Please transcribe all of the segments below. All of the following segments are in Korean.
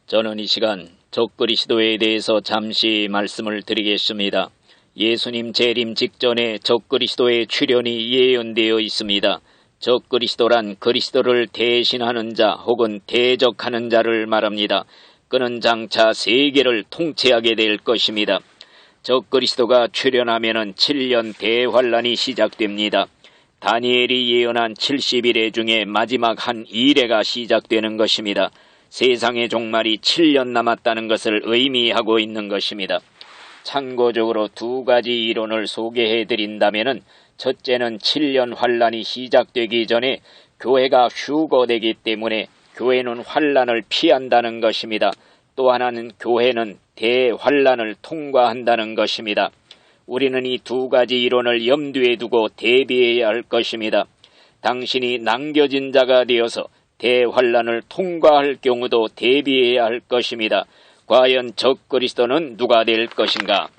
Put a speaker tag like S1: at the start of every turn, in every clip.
S1: 저는 이 시간 적그리스도에 대해서 잠시 말씀을 드리겠습니다. 예수님 재림 직전에 적그리스도의 출현이 예언되어 있습니다. 적그리스도란 그리스도를 대신하는 자 혹은 대적하는 자를 말합니다. 그는 장차 세계를 통치하게 될 것입니다. 적그리스도가 출현하면은 7년 대환란이 시작됩니다. 다니엘이 예언한 70일의 중에 마지막 한 일회가 시작되는 것입니다. 세상의 종말이 7년 남았다는 것을 의미하고 있는 것입니다. 참고적으로 두 가지 이론을 소개해 드린다면은, 첫째는 7년 환란이 시작되기 전에 교회가 휴거되기 때문에 교회는 환란을 피한다는 것입니다. 또 하나는 교회는 대환란을 통과한다는 것입니다. 우리는 이 두 가지 이론을 염두에 두고 대비해야 할 것입니다. 당신이 남겨진 자가 되어서 대환란을 통과할 경우도 대비해야 할 것입니다. 과연 적그리스도는 누가 될 것인가?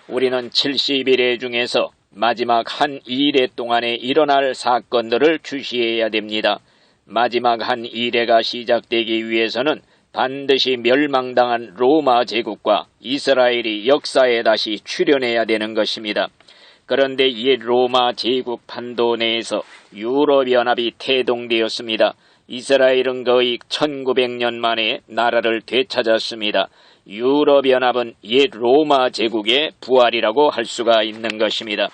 S1: 우리는 70일의 중에서 마지막 한 일회 동안에 일어날 사건들을 주시해야 됩니다. 마지막 한 일회가 시작되기 위해서는 반드시 멸망당한 로마 제국과 이스라엘이 역사에 다시 출현해야 되는 것입니다. 그런데 이 로마 제국 판도 내에서 유럽연합이 태동되었습니다. 이스라엘은 거의 1900년 만에 나라를 되찾았습니다. 유럽연합은 옛 로마 제국의 부활이라고 할 수가 있는 것입니다.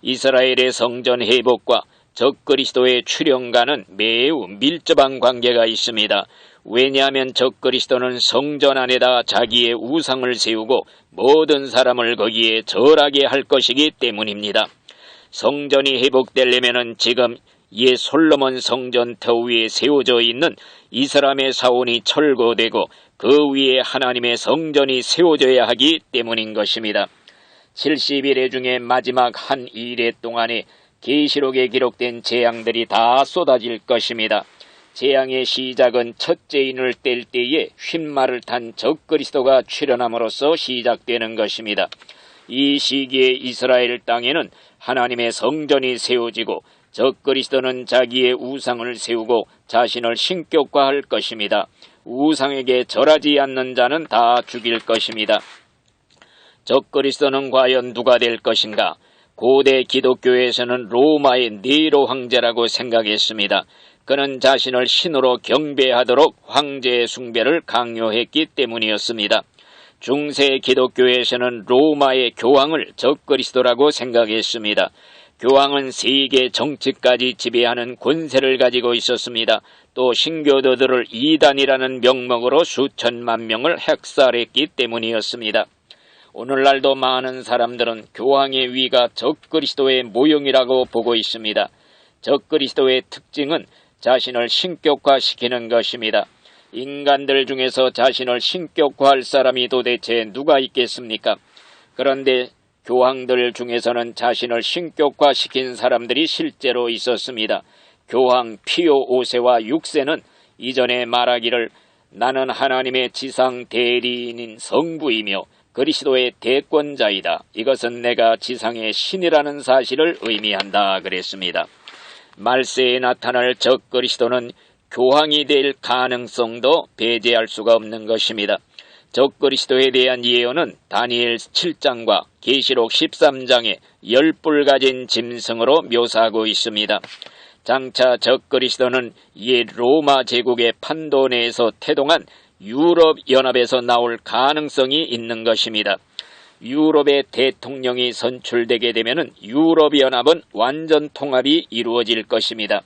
S1: 이스라엘의 성전 회복과 적그리스도의 출현과는 매우 밀접한 관계가 있습니다. 왜냐하면 적그리스도는 성전 안에다 자기의 우상을 세우고 모든 사람을 거기에 절하게 할 것이기 때문입니다. 성전이 회복되려면 지금 옛 솔로몬 성전 터 위에 세워져 있는 이스라엘의 사원이 철거되고 그 위에 하나님의 성전이 세워져야 하기 때문인 것입니다. 70일의 중에 마지막 한 일회 동안에 계시록에 기록된 재앙들이 다 쏟아질 것입니다. 재앙의 시작은 첫째인을 뗄 때에 휜말을 탄 적그리스도가 출현함으로써 시작되는 것입니다. 이 시기에 이스라엘 땅에는 하나님의 성전이 세워지고 적그리스도는 자기의 우상을 세우고 자신을 신격화할 것입니다. 우상에게 절하지 않는 자는 다 죽일 것입니다. 적그리스도는 과연 누가 될 것인가? 고대 기독교에서는 로마의 네로 황제라고 생각했습니다. 그는 자신을 신으로 경배하도록 황제의 숭배를 강요했기 때문이었습니다. 중세 기독교에서는 로마의 교황을 적그리스도라고 생각했습니다. 교황은 세계 정치까지 지배하는 권세를 가지고 있었습니다. 또 신교도들을 이단이라는 명목으로 수천만 명을 핵살했기 때문이었습니다. 오늘날도 많은 사람들은 교황의 위가 적그리스도의 모형이라고 보고 있습니다. 적그리스도의 특징은 자신을 신격화시키는 것입니다. 인간들 중에서 자신을 신격화할 사람이 도대체 누가 있겠습니까? 그런데 교황들 중에서는 자신을 신격화시킨 사람들이 실제로 있었습니다. 교황 피오 5세와 6세는 이전에 말하기를 나는 하나님의 지상 대리인인 성부이며 그리스도의 대권자이다. 이것은 내가 지상의 신이라는 사실을 의미한다 그랬습니다. 말세에 나타날 적그리스도는 교황이 될 가능성도 배제할 수가 없는 것입니다. 적그리스도에 대한 예언은 다니엘 7장과 계시록 13장에 10뿔 가진 짐승으로 묘사하고 있습니다. 장차 적그리스도는 옛 로마 제국의 판도 내에서 태동한 유럽연합에서 나올 가능성이 있는 것입니다. 유럽의 대통령이 선출되게 되면 유럽연합은 완전 통합이 이루어질 것입니다.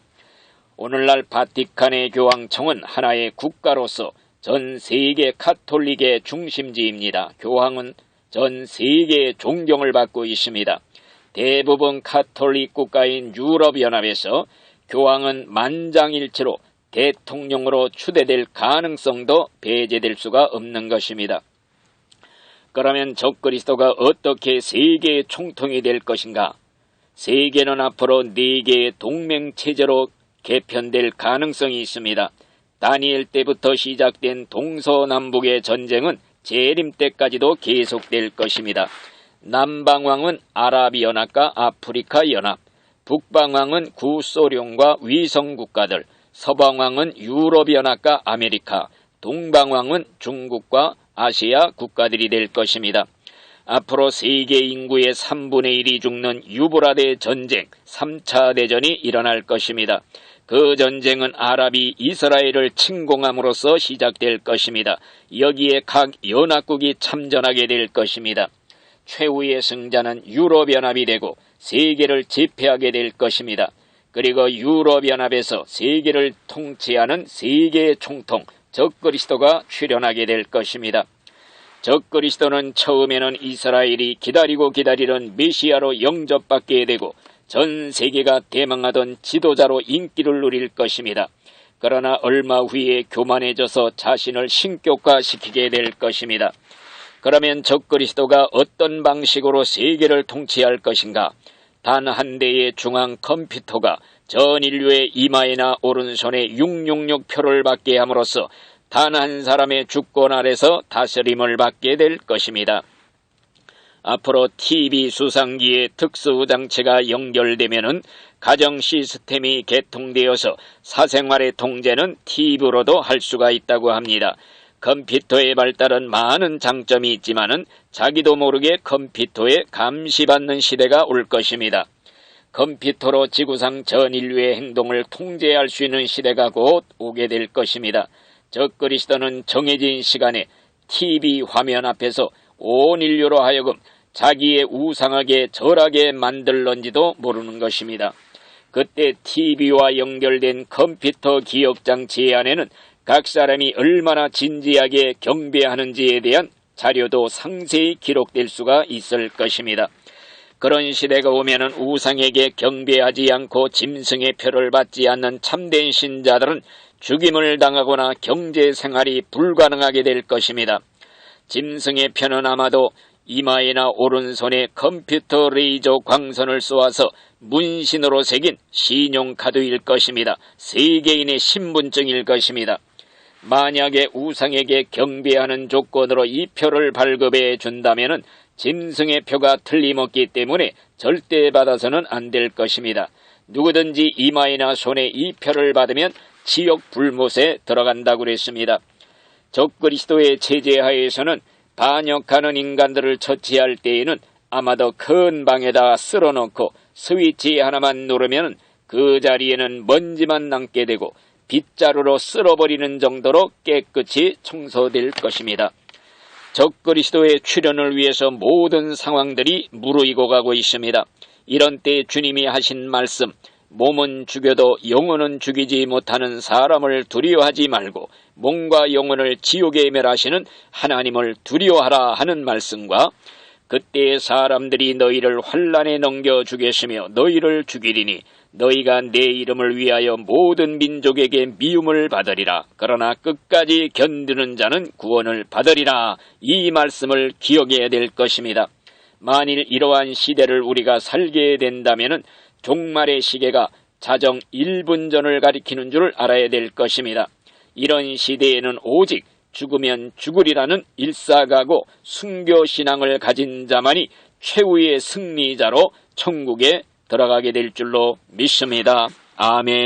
S1: 오늘날 바티칸의 교황청은 하나의 국가로서 전 세계 카톨릭의 중심지입니다. 교황은 전 세계의 존경을 받고 있습니다. 대부분 카톨릭 국가인 유럽연합에서 교황은 만장일치로 대통령으로 추대될 가능성도 배제될 수가 없는 것입니다. 그러면 적그리스도가 어떻게 세계의 총통이 될 것인가? 세계는 앞으로 4개의 동맹체제로 개편될 가능성이 있습니다. 다니엘 때부터 시작된 동서남북의 전쟁은 재림 때까지도 계속될 것입니다. 남방왕은 아랍연합과 아프리카 연합, 북방왕은 구소련과 위성국가들, 서방왕은 유럽연합과 아메리카, 동방왕은 중국과 아시아 국가들이 될 것입니다. 앞으로 세계 인구의 3분의 1이 죽는 유브라데 전쟁 3차 대전이 일어날 것입니다. 그 전쟁은 아랍이 이스라엘을 침공함으로써 시작될 것입니다. 여기에 각 연합국이 참전하게 될 것입니다. 최후의 승자는 유럽연합이 되고 세계를 제패하게 될 것입니다. 그리고 유럽연합에서 세계를 통치하는 세계 총통 적그리스도가 출현하게 될 것입니다. 적그리스도는 처음에는 이스라엘이 기다리던 메시아로 영접받게 되고 전 세계가 대망하던 지도자로 인기를 누릴 것입니다. 그러나 얼마 후에 교만해져서 자신을 신격화시키게 될 것입니다. 그러면 적그리스도가 어떤 방식으로 세계를 통치할 것인가? 단 한 대의 중앙 컴퓨터가 전 인류의 이마에나 오른손에 666표를 받게 함으로써 단 한 사람의 주권 아래서 다스림을 받게 될 것입니다. 앞으로 TV 수상기에 특수장치가 연결되면은 가정 시스템이 개통되어서 사생활의 통제는 TV로도 할 수가 있다고 합니다. 컴퓨터의 발달은 많은 장점이 있지만은 자기도 모르게 컴퓨터에 감시받는 시대가 올 것입니다. 컴퓨터로 지구상 전 인류의 행동을 통제할 수 있는 시대가 곧 오게 될 것입니다. 적그리스도는 정해진 시간에 TV 화면 앞에서 온 인류로 하여금 자기의 우상에게 절하게 만들는지도 모르는 것입니다. 그때 TV와 연결된 컴퓨터 기억장치 안에는 각 사람이 얼마나 진지하게 경배하는지에 대한 자료도 상세히 기록될 수가 있을 것입니다. 그런 시대가 오면은 우상에게 경배하지 않고 짐승의 표를 받지 않는 참된 신자들은 죽임을 당하거나 경제생활이 불가능하게 될 것입니다. 짐승의 표는 아마도 이마에나 오른손에 컴퓨터 레이저 광선을 쏘아서 문신으로 새긴 신용카드일 것입니다. 세계인의 신분증일 것입니다. 만약에 우상에게 경배하는 조건으로 이 표를 발급해 준다면은 짐승의 표가 틀림없기 때문에 절대 받아서는 안 될 것입니다. 누구든지 이마에나 손에 이 표를 받으면 지옥 불못에 들어간다고 그랬습니다. 적그리스도의 체제하에서는 반역하는 인간들을 처치할 때에는 아마도 큰 방에다 쓸어넣고 스위치 하나만 누르면 그 자리에는 먼지만 남게 되고 빗자루로 쓸어버리는 정도로 깨끗이 청소될 것입니다. 적그리스도의 출현을 위해서 모든 상황들이 무르익어 가고 있습니다. 이런 때 주님이 하신 말씀, 몸은 죽여도 영혼은 죽이지 못하는 사람을 두려워하지 말고 몸과 영혼을 지옥에 멸하시는 하나님을 두려워하라 하는 말씀과 그때 사람들이 너희를 환난에 넘겨주겠으며 너희를 죽이리니 너희가 내 이름을 위하여 모든 민족에게 미움을 받으리라. 그러나 끝까지 견디는 자는 구원을 받으리라. 이 말씀을 기억해야 될 것입니다. 만일 이러한 시대를 우리가 살게 된다면 종말의 시계가 자정 1분 전을 가리키는 줄 알아야 될 것입니다. 이런 시대에는 오직 죽으면 죽으리라는 일사가고 순교신앙을 가진 자만이 최후의 승리자로 천국에 들어가게 될 줄로 믿습니다. 아멘.